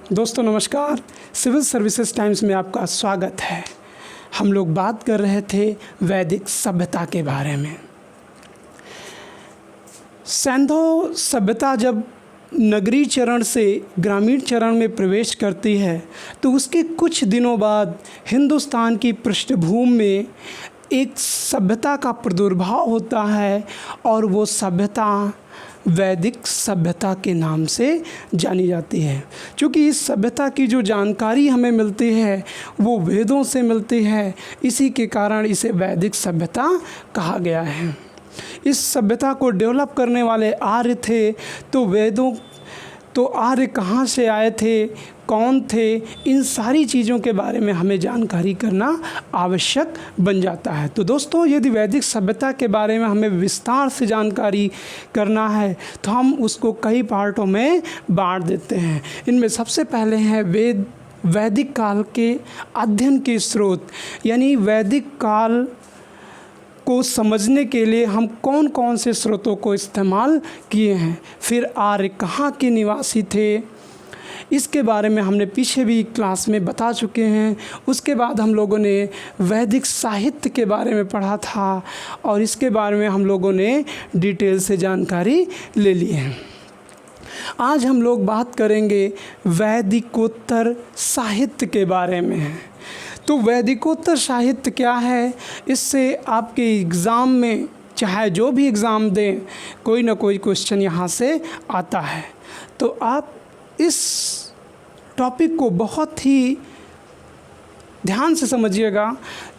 दोस्तों नमस्कार। Civil services times में आपका स्वागत है। हम लोग बात कर रहे थे वैदिक सभ्यता के बारे में। सैंधव सभ्यता जब नगरीय चरण से ग्रामीण चरण में प्रवेश करती है तो उसके कुछ दिनों बाद हिंदुस्तान की पृष्ठभूमि में एक सभ्यता का प्रादुर्भाव होता है और वो सभ्यता वैदिक सभ्यता के नाम से जानी जाती है। क्योंकि इस सभ्यता की जो जानकारी हमें मिलती है वो वेदों से मिलती है, इसी के कारण इसे वैदिक सभ्यता कहा गया है। इस सभ्यता को डेवलप करने वाले आर्य थे, तो आर्य कहाँ से आए थे, कौन थे, इन सारी चीज़ों के बारे में हमें जानकारी करना आवश्यक बन जाता है। तो दोस्तों, यदि वैदिक सभ्यता के बारे में हमें विस्तार से जानकारी करना है तो हम उसको कई पार्टों में बांट देते हैं। इनमें सबसे पहले हैं वैदिक काल के अध्ययन के स्रोत, यानी वैदिक काल को समझने के लिए हम कौन कौन से स्रोतों को इस्तेमाल किए हैं। फिर आर्य कहाँ के निवासी थे, इसके बारे में हमने पीछे भी क्लास में बता चुके हैं। उसके बाद हम लोगों ने वैदिक साहित्य के बारे में पढ़ा था और इसके बारे में हम लोगों ने डिटेल से जानकारी ले ली है। आज हम लोग बात करेंगे वैदिकोत्तर साहित्य के बारे में। तो वैदिकोत्तर साहित्य क्या है, इससे आपके एग्ज़ाम में चाहे जो भी एग्ज़ाम दें कोई ना कोई क्वेश्चन यहाँ से आता है। तो आप इस टॉपिक को बहुत ही ध्यान से समझिएगा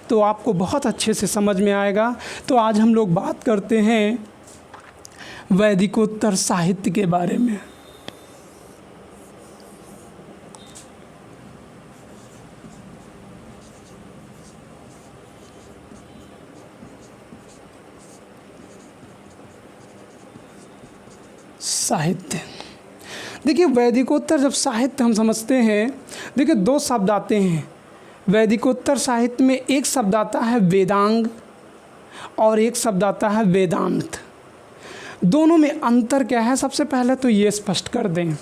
तो आपको बहुत अच्छे से समझ में आएगा। तो आज हम लोग बात करते हैं वैदिकोत्तर साहित्य के बारे में। साहित्य, देखिए वैदिकोत्तर जब साहित्य हम समझते हैं, देखिए दो शब्द आते हैं वैदिकोत्तर साहित्य में। एक शब्द आता है वेदांग और एक शब्द आता है वेदांत। दोनों में अंतर क्या है, सबसे पहले तो ये स्पष्ट कर दें।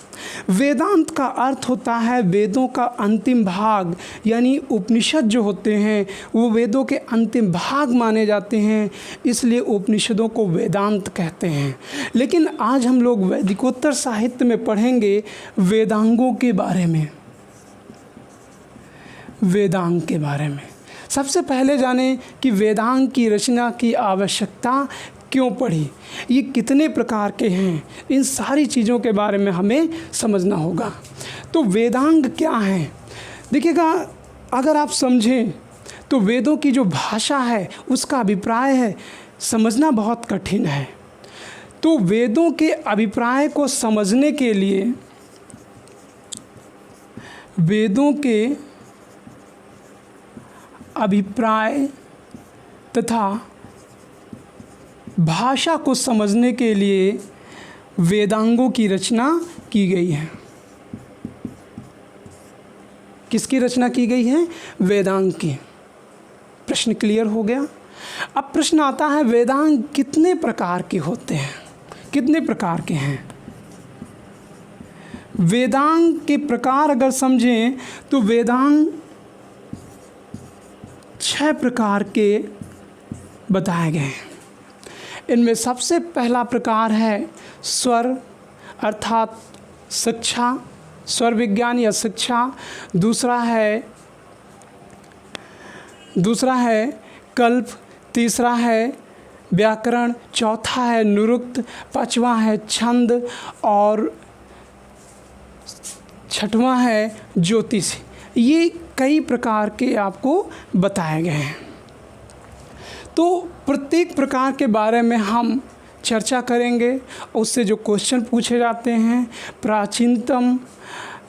वेदांत का अर्थ होता है वेदों का अंतिम भाग, यानी उपनिषद जो होते हैं वो वेदों के अंतिम भाग माने जाते हैं, इसलिए उपनिषदों को वेदांत कहते हैं। लेकिन आज हम लोग वैदिकोत्तर साहित्य में पढ़ेंगे वेदांगों के बारे में। वेदांग के बारे में सबसे पहले जानें कि वेदांग की रचना की आवश्यकता क्यों पड़ी, ये कितने प्रकार के हैं, इन सारी चीज़ों के बारे में हमें समझना होगा। तो वेदांग क्या हैं, देखिएगा अगर आप समझें तो वेदों की जो भाषा है उसका अभिप्राय है समझना बहुत कठिन है। तो वेदों के अभिप्राय को समझने के लिए वेदों के अभिप्राय तथा भाषा को समझने के लिए वेदांगों की रचना की गई है। किसकी रचना की गई है, वेदांग की। प्रश्न क्लियर हो गया। अब प्रश्न आता है वेदांग कितने प्रकार के होते हैं, कितने प्रकार के हैं। वेदांग के प्रकार अगर समझें तो वेदांग 6 प्रकार के बताए गए हैं। इनमें सबसे पहला प्रकार है स्वर अर्थात शिक्षा, स्वर विज्ञान या शिक्षा। दूसरा है कल्प। तीसरा है व्याकरण। चौथा है निरुक्त। पांचवा है छंद और छठवां है ज्योतिष। ये कई प्रकार के आपको बताए गए हैं। तो प्रत्येक प्रकार के बारे में हम चर्चा करेंगे। उससे जो क्वेश्चन पूछे जाते हैं प्राचीनतम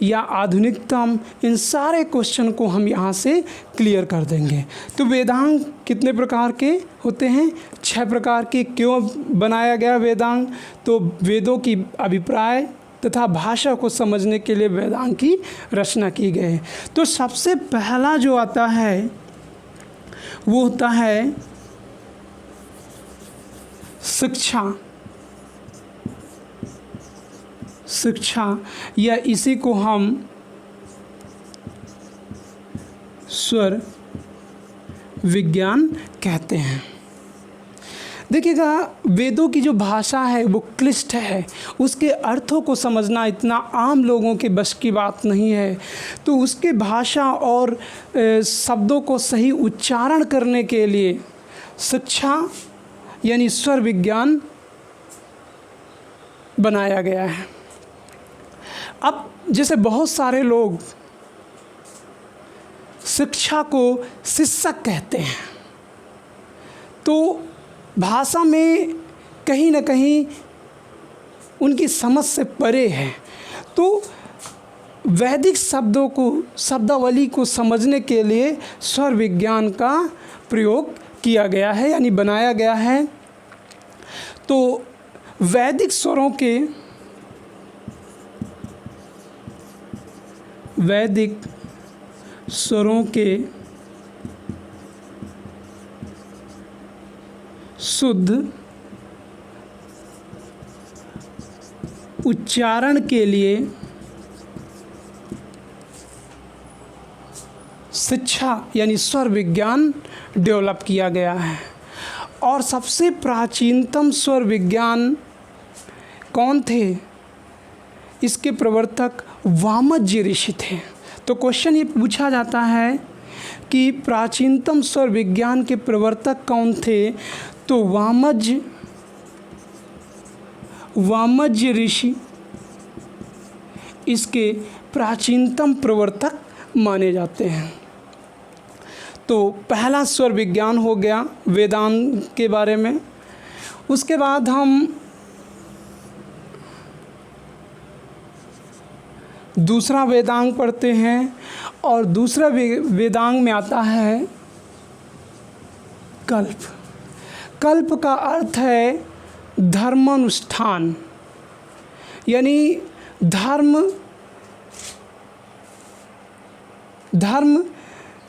या आधुनिकतम, इन सारे क्वेश्चन को हम यहाँ से क्लियर कर देंगे। तो वेदांग कितने प्रकार के होते हैं, 6 प्रकार के। क्यों बनाया गया वेदांग, तो वेदों की अभिप्राय तथा भाषा को समझने के लिए वेदांग की रचना की गई। तो सबसे पहला जो आता है वो होता है शिक्षा। शिक्षा या इसी को हम स्वर विज्ञान कहते हैं। देखिएगा, वेदों की जो भाषा है वो क्लिष्ट है, उसके अर्थों को समझना इतना आम लोगों के बस की बात नहीं है। तो उसके भाषा और शब्दों को सही उच्चारण करने के लिए शिक्षा यानी स्वर विज्ञान बनाया गया है। अब जैसे बहुत सारे लोग शिक्षा को शिक्षक कहते हैं, तो भाषा में कहीं ना कहीं उनकी समझ से परे है। तो वैदिक शब्दों को, शब्दावली को समझने के लिए स्वर विज्ञान का प्रयोग किया गया है यानी बनाया गया है। तो वैदिक स्वरों के शुद्ध उच्चारण के लिए शिक्षा यानी स्वर विज्ञान डेवलप किया गया है। और सबसे प्राचीनतम स्वर विज्ञान कौन थे? इसके प्रवर्तक वामज्य ऋषि थे। तो क्वेश्चन ये पूछा जाता है कि प्राचीनतम स्वर विज्ञान के प्रवर्तक कौन थे? तो वामज्य ऋषि इसके प्राचीनतम प्रवर्तक माने जाते हैं। तो पहला स्वर विज्ञान हो गया वेदांत के बारे में। उसके बाद हम दूसरा वेदांग पढ़ते हैं, और दूसरा वेदांग में आता है कल्प। कल्प का अर्थ है धर्मानुष्ठान, यानी धर्म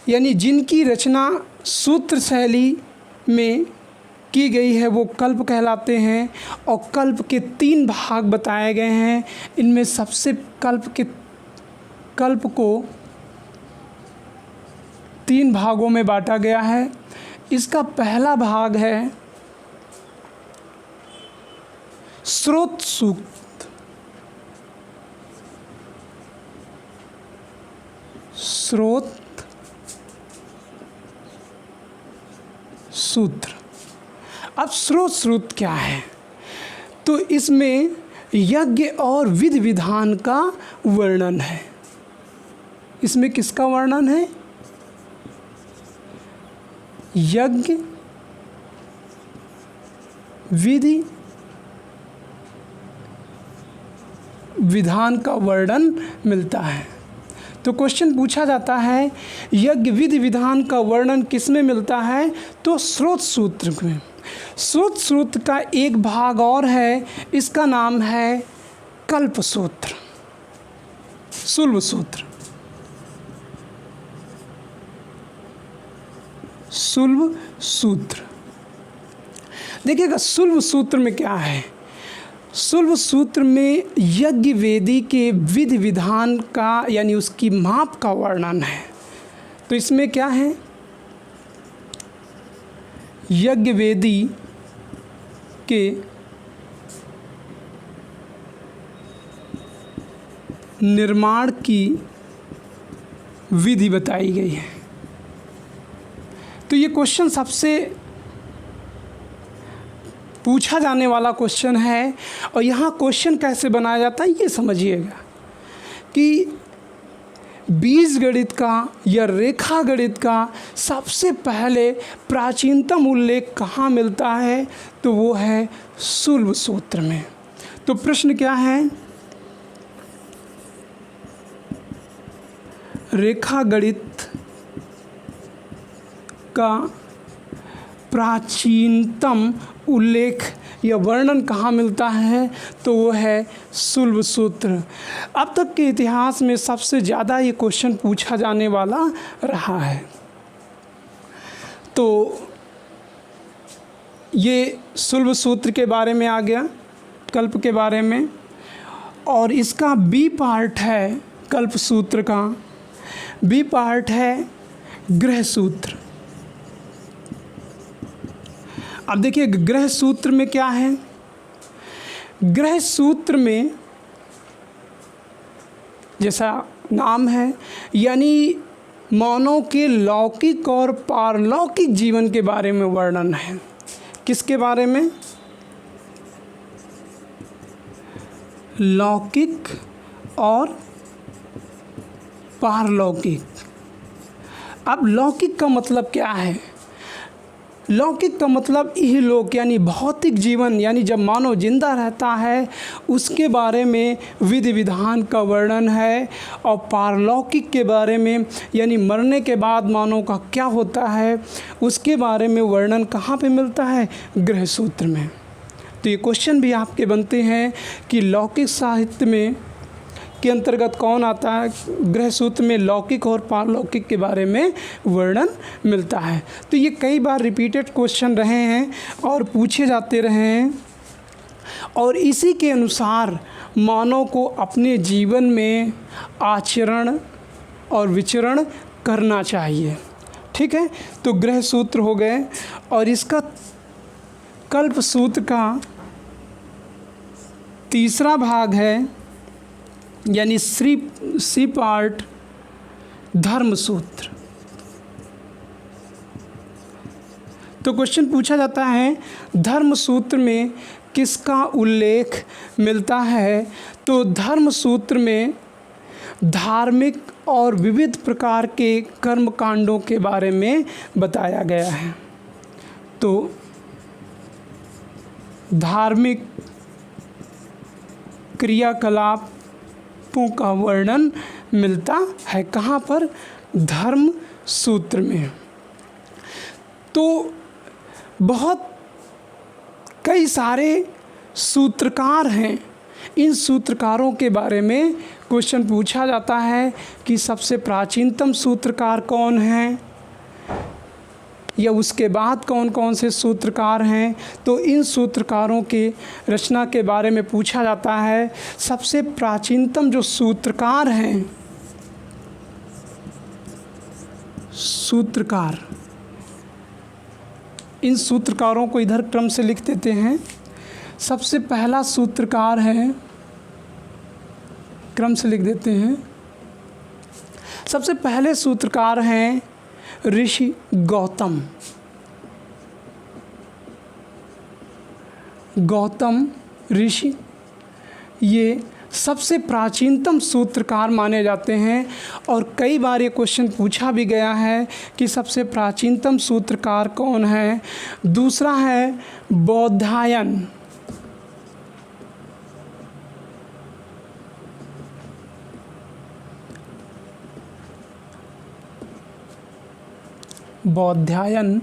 यानी जिनकी रचना सूत्र शैली में की गई है वो कल्प कहलाते हैं। और कल्प के 3 भाग बताए गए हैं। इनमें सबसे कल्प को 3 भागों में बांटा गया है। इसका पहला भाग है स्रोत सूक्त। स्रोत सूत्र। अब स्रोत सूत्र क्या है? तो इसमें यज्ञ और विधि विधान का वर्णन है। इसमें किसका वर्णन है? यज्ञ विधि विधान का वर्णन मिलता है। तो क्वेश्चन पूछा जाता है यज्ञ विधि विधान का वर्णन किस में मिलता है? तो स्रोत सूत्र में। स्रोत सूत्र का एक भाग और है, इसका नाम है कल्प सूत्र, शुल्ब सूत्र। शुल्ब सूत्र देखिएगा, शुल्ब सूत्र में क्या है? शुल्ब सूत्र में यज्ञ वेदी के विधि विधान का यानी उसकी माप का वर्णन है। तो इसमें क्या है? यज्ञ वेदी के निर्माण की विधि बताई गई है। तो ये क्वेश्चन सबसे पूछा जाने वाला क्वेश्चन है। और यहाँ क्वेश्चन कैसे बनाया जाता है ये समझिएगा कि बीजगणित का या रेखा गणित का सबसे पहले प्राचीनतम उल्लेख कहाँ मिलता है? तो वो है शुल्ब सूत्र में। तो प्रश्न क्या है? रेखा गणित का प्राचीनतम उल्लेख या वर्णन कहाँ मिलता है? तो वो है शुल्ब सूत्र। अब तक के इतिहास में सबसे ज़्यादा ये क्वेश्चन पूछा जाने वाला रहा है। तो ये शुल्ब सूत्र के बारे में आ गया, कल्प के बारे में। और इसका बी पार्ट है, कल्प सूत्र का बी पार्ट है ग्रह सूत्र। अब देखिए ग्रह सूत्र में क्या है। ग्रह सूत्र में जैसा नाम है यानी मानव के लौकिक और पारलौकिक जीवन के बारे में वर्णन है। किसके बारे में? लौकिक और पारलौकिक। अब लौकिक का मतलब क्या है? लौकिक का मतलब इहलोक यानी भौतिक जीवन, यानी जब मानव जिंदा रहता है उसके बारे में विधि विधान का वर्णन है। और पारलौकिक के बारे में यानी मरने के बाद मानव का क्या होता है उसके बारे में वर्णन कहाँ पे मिलता है? ग्रह सूत्र में। तो ये क्वेश्चन भी आपके बनते हैं कि लौकिक साहित्य में के अंतर्गत कौन आता है? ग्रह सूत्र में लौकिक और पारलौकिक के बारे में वर्णन मिलता है। तो ये कई बार रिपीटेड क्वेश्चन रहे हैं और पूछे जाते रहे हैं और इसी के अनुसार मानव को अपने जीवन में आचरण और विचरण करना चाहिए। ठीक है, तो ग्रह सूत्र हो गए और इसका कल्प सूत्र का तीसरा भाग है यानी सी पार्ट धर्म सूत्र। तो क्वेश्चन पूछा जाता है धर्म सूत्र में किसका उल्लेख मिलता है? तो धर्म सूत्र में धार्मिक और विविध प्रकार के कर्म कांडों के बारे में बताया गया है। तो धार्मिक क्रियाकलापों का वर्णन मिलता है कहाँ पर? धर्म सूत्र में। तो बहुत कई सारे सूत्रकार हैं। इन सूत्रकारों के बारे में क्वेश्चन पूछा जाता है कि सबसे प्राचीनतम सूत्रकार कौन हैं या उसके बाद कौन कौन से सूत्रकार हैं। तो इन सूत्रकारों के रचना के बारे में पूछा जाता है। सबसे प्राचीनतम जो सूत्रकार हैं, सूत्रकार, इन सूत्रकारों को इधर क्रम से लिख देते हैं। सबसे पहला सूत्रकार है, क्रम से लिख देते हैं, सबसे पहले सूत्रकार हैं ऋषि गौतम। गौतम ऋषि ये सबसे प्राचीनतम सूत्रकार माने जाते हैं और कई बार ये क्वेश्चन पूछा भी गया है कि सबसे प्राचीनतम सूत्रकार कौन है। दूसरा है बौधायन। बौधायन,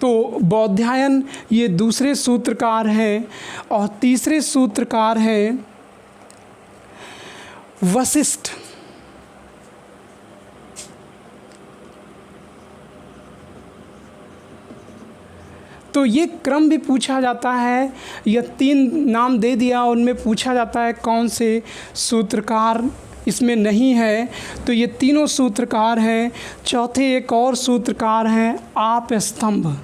तो बौधायन ये दूसरे सूत्रकार हैं। और तीसरे सूत्रकार हैं वशिष्ठ। तो ये क्रम भी पूछा जाता है। यह तीन नाम दे दिया, उनमें पूछा जाता है कौन से सूत्रकार इसमें नहीं है। तो ये तीनों सूत्रकार हैं। चौथे एक और सूत्रकार हैं आप स्तंभ।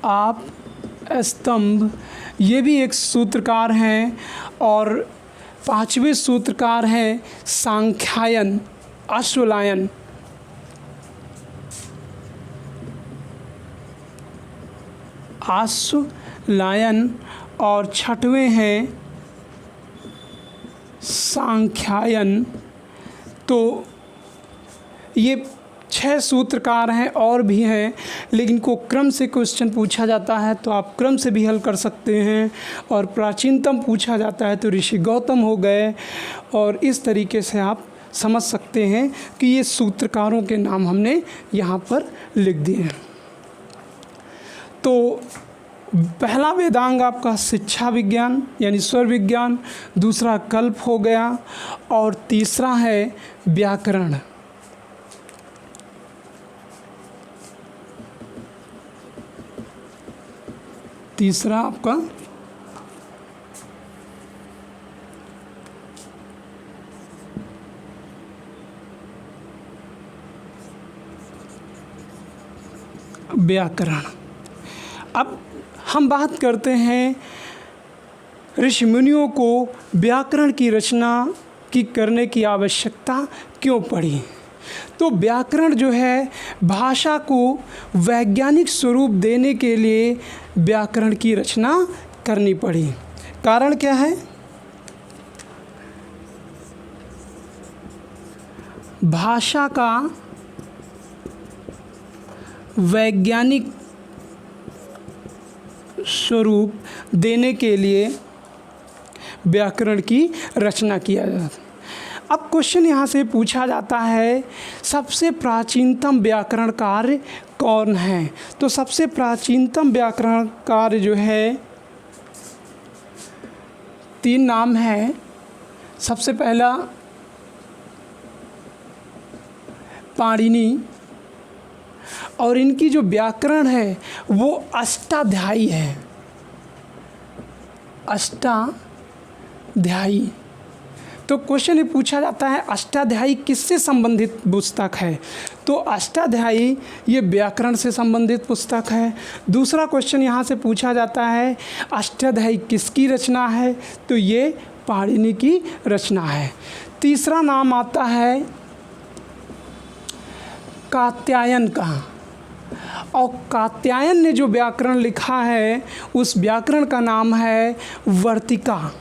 आप स्तंभ ये भी एक सूत्रकार हैं। और पांचवें सूत्रकार हैं सांख्यायन, अश्वलायन। अश्वलायन और छठवें हैं सांख्यायन। तो ये 6 सूत्रकार हैं और भी हैं, लेकिन को क्रम से क्वेश्चन पूछा जाता है तो आप क्रम से भी हल कर सकते हैं। और प्राचीनतम पूछा जाता है तो ऋषि गौतम हो गए। और इस तरीके से आप समझ सकते हैं कि ये सूत्रकारों के नाम हमने यहाँ पर लिख दिए हैं। तो पहला वेदांग आपका शिक्षा विज्ञान यानी स्वर विज्ञान, दूसरा कल्प हो गया और तीसरा है व्याकरण। तीसरा आपका व्याकरण। अब हम बात करते हैं ऋषि मुनियों को व्याकरण की रचना की करने की आवश्यकता क्यों पड़ी। तो व्याकरण जो है भाषा को वैज्ञानिक स्वरूप देने के लिए व्याकरण की रचना करनी पड़ी। कारण क्या है? भाषा का वैज्ञानिक स्वरूप देने के लिए व्याकरण की रचना किया जाता है। अब क्वेश्चन यहाँ से पूछा जाता है सबसे प्राचीनतम व्याकरण कार्य कौन है। तो सबसे प्राचीनतम व्याकरण कार्य जो है 3 नाम है। सबसे पहला पाणिनि, और इनकी जो व्याकरण है वो अष्टाध्यायी है। अष्टाध्यायी। तो क्वेश्चन ये पूछा जाता है अष्टाध्यायी किससे संबंधित पुस्तक है। तो अष्टाध्यायी ये व्याकरण से संबंधित पुस्तक है। दूसरा क्वेश्चन यहाँ से पूछा जाता है अष्टाध्यायी किसकी रचना है। तो ये पाणिनि की रचना है। तीसरा नाम आता है कात्यायन का, और कात्यायन ने जो व्याकरण लिखा है उस व्याकरण का नाम है वर्तिका।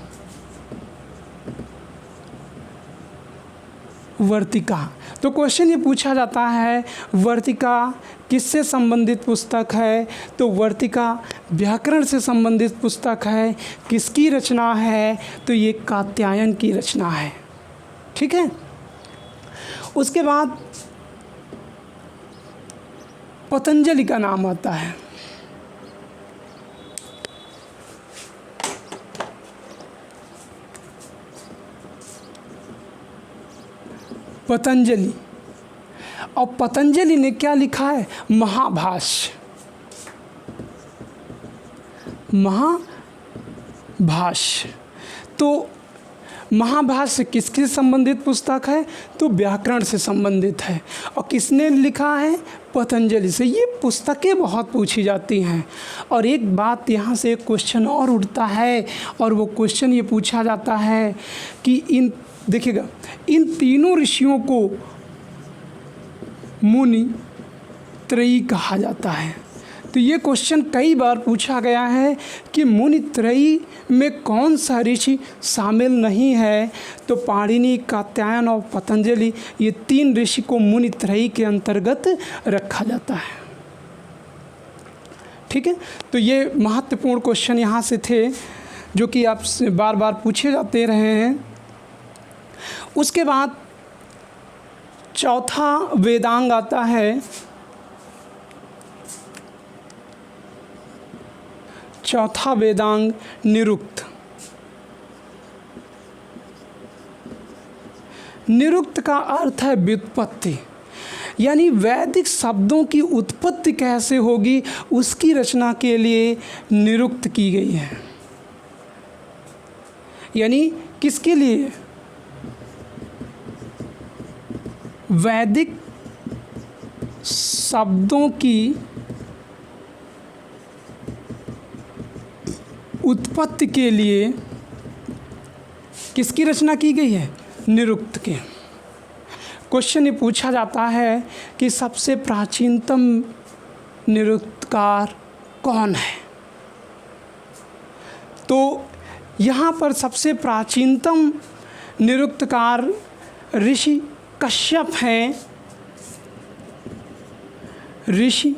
वर्तिका। तो क्वेश्चन ये पूछा जाता है वर्तिका किससे संबंधित पुस्तक है। तो वर्तिका व्याकरण से संबंधित पुस्तक है। किसकी रचना है। तो ये कात्यायन की रचना है। ठीक है। उसके बाद पतंजलि का नाम आता है। पतंजलि। और पतंजलि ने क्या लिखा है। महाभाष्य। महाभाष्य। तो महाभाष्य किससे संबंधित पुस्तक है। तो व्याकरण से संबंधित है। और किसने लिखा है। पतंजलि से। ये पुस्तकें बहुत पूछी जाती हैं। और एक बात यहाँ से एक क्वेश्चन और उठता है, और वो क्वेश्चन ये पूछा जाता है कि देखिएगा इन तीनों ऋषियों को मुनि त्रयी कहा जाता है। तो ये क्वेश्चन कई बार पूछा गया है कि मुनि त्रयी में कौन सा ऋषि शामिल नहीं है। तो पाणिनि, कात्यायन और पतंजलि ये 3 ऋषि को मुनि त्रयी के अंतर्गत रखा जाता है। ठीक है। तो ये महत्वपूर्ण क्वेश्चन यहाँ से थे जो कि आपसे बार बार पूछे जाते रहे हैं। उसके बाद चौथा वेदांग आता है। चौथा वेदांग निरुक्त। निरुक्त का अर्थ है व्युत्पत्ति, यानी वैदिक शब्दों की उत्पत्ति कैसे होगी उसकी रचना के लिए निरुक्त की गई है। यानी किसके लिए। वैदिक शब्दों की उत्पत्ति के लिए किसकी रचना की गई है। निरुक्त के। क्वेश्चन ये पूछा जाता है कि सबसे प्राचीनतम निरुक्तकार कौन है। तो यहाँ पर सबसे प्राचीनतम निरुक्तकार ऋषि कश्यप हैं। ऋषि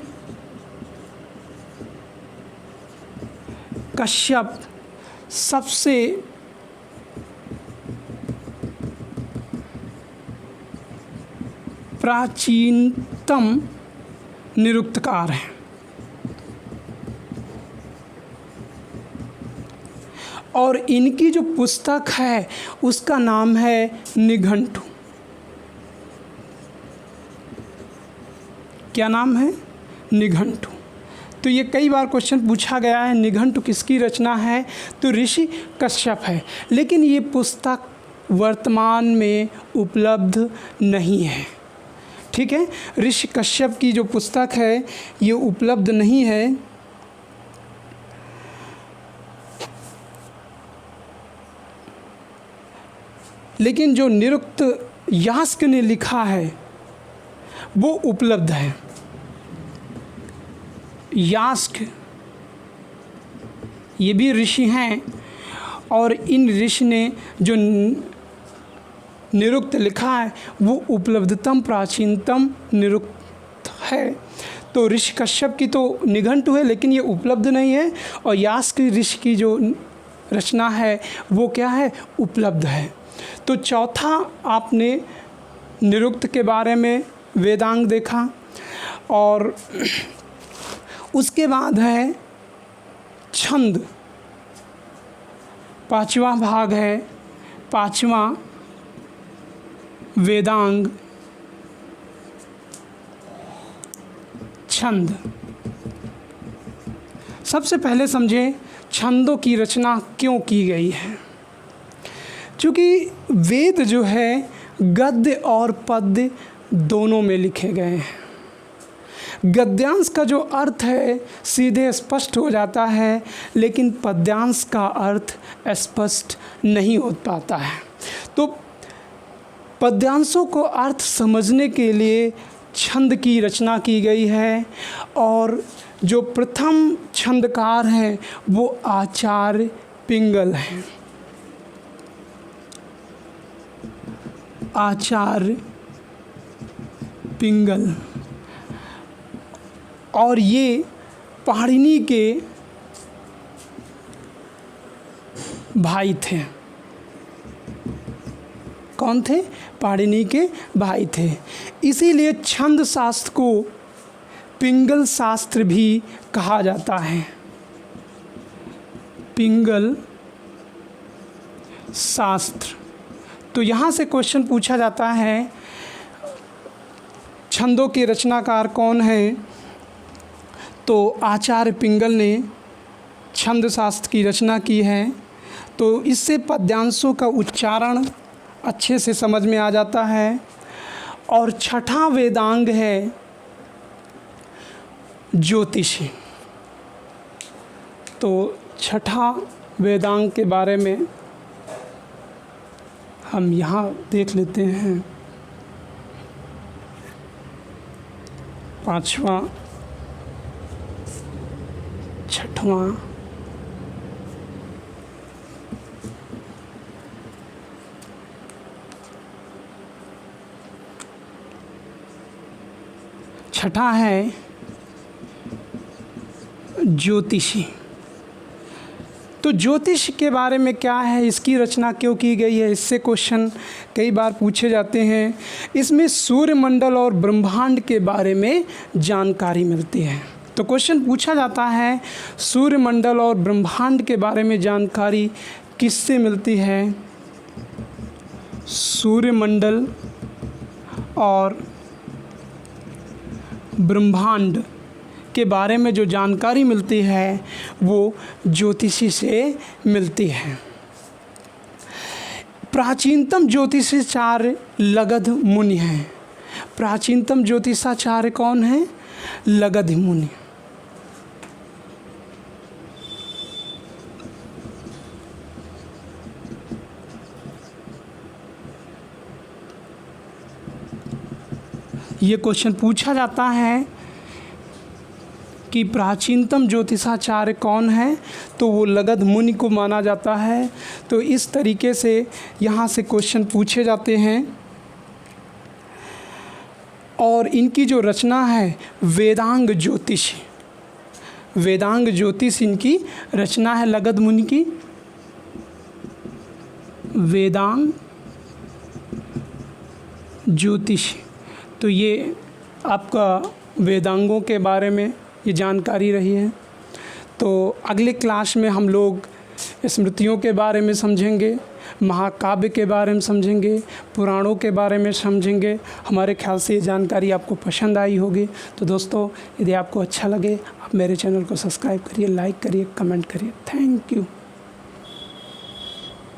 कश्यप सबसे प्राचीनतम निरुक्तकार हैं। और इनकी जो पुस्तक है उसका नाम है निघंटु। क्या नाम है। निघंटु। तो ये कई बार क्वेश्चन पूछा गया है निघंटु किसकी रचना है। तो ऋषि कश्यप है। लेकिन ये पुस्तक वर्तमान में उपलब्ध नहीं है। ठीक है। ऋषि कश्यप की जो पुस्तक है ये उपलब्ध नहीं है। लेकिन जो निरुक्त यास्क ने लिखा है वो उपलब्ध है। यास्क ये भी ऋषि हैं और इन ऋषि ने जो निरुक्त लिखा है वो उपलब्धतम प्राचीनतम निरुक्त है। तो ऋषि कश्यप की तो निघंटु है लेकिन ये उपलब्ध नहीं है, और यास्क ऋषि की जो रचना है वो क्या है, उपलब्ध है। तो चौथा आपने निरुक्त के बारे में वेदांग देखा, और उसके बाद है छंद। पांचवा भाग है, पांचवा वेदांग छंद। सबसे पहले समझें छंदों की रचना क्यों की गई है। क्योंकि वेद जो है गद्य और पद्य दोनों में लिखे गए हैं। गद्यांश का जो अर्थ है सीधे स्पष्ट हो जाता है, लेकिन पद्यांश का अर्थ स्पष्ट नहीं हो पाता है। तो पद्यांशों को अर्थ समझने के लिए छंद की रचना की गई है, और जो प्रथम छंदकार हैं वो आचार्य पिंगल हैं। आचार्य पिंगल, और ये पाणिनि के भाई थे। कौन थे? पाणिनि के भाई थे। इसीलिए छंद शास्त्र को पिंगल शास्त्र भी कहा जाता है। पिंगल शास्त्र। तो यहाँ से क्वेश्चन पूछा जाता है छंदों के रचनाकार कौन हैं? तो आचार्य पिंगल ने छंद शास्त्र की रचना की है। तो इससे पद्यांशों का उच्चारण अच्छे से समझ में आ जाता है। और छठा वेदांग है ज्योतिषी। तो छठा वेदांग के बारे में हम यहाँ देख लेते हैं। पांचवा, छठवां, छठा है ज्योतिषी। तो ज्योतिष के बारे में क्या है, इसकी रचना क्यों की गई है, इससे क्वेश्चन कई बार पूछे जाते हैं। इसमें सूर्यमंडल और ब्रह्मांड के बारे में जानकारी मिलती है। तो क्वेश्चन पूछा जाता है सूर्यमंडल और ब्रह्मांड के बारे में जानकारी किससे मिलती है? सूर्यमंडल और ब्रह्मांड के बारे में जो जानकारी मिलती है वो ज्योतिषी से मिलती है। प्राचीनतम ज्योतिषाचार्य लगध मुनि हैं। प्राचीनतम ज्योतिषाचार्य कौन है? लगध मुनि। ये क्वेश्चन पूछा जाता है कि प्राचीनतम ज्योतिषाचार्य कौन है, तो वो लगध मुनि को माना जाता है। तो इस तरीके से यहाँ से क्वेश्चन पूछे जाते हैं। और इनकी जो रचना है वेदांग ज्योतिष, वेदांग ज्योतिष इनकी रचना है लगध मुनि की। वेदांग ज्योतिष। तो ये आपका वेदांगों के बारे में ये जानकारी रही है। तो अगले क्लास में हम लोग स्मृतियों के बारे में समझेंगे, महाकाव्य के बारे में समझेंगे, पुराणों के बारे में समझेंगे। हमारे ख्याल से ये जानकारी आपको पसंद आई होगी। तो दोस्तों, यदि आपको अच्छा लगे आप मेरे चैनल को सब्सक्राइब करिए, लाइक करिए, कमेंट करिए। Thank you.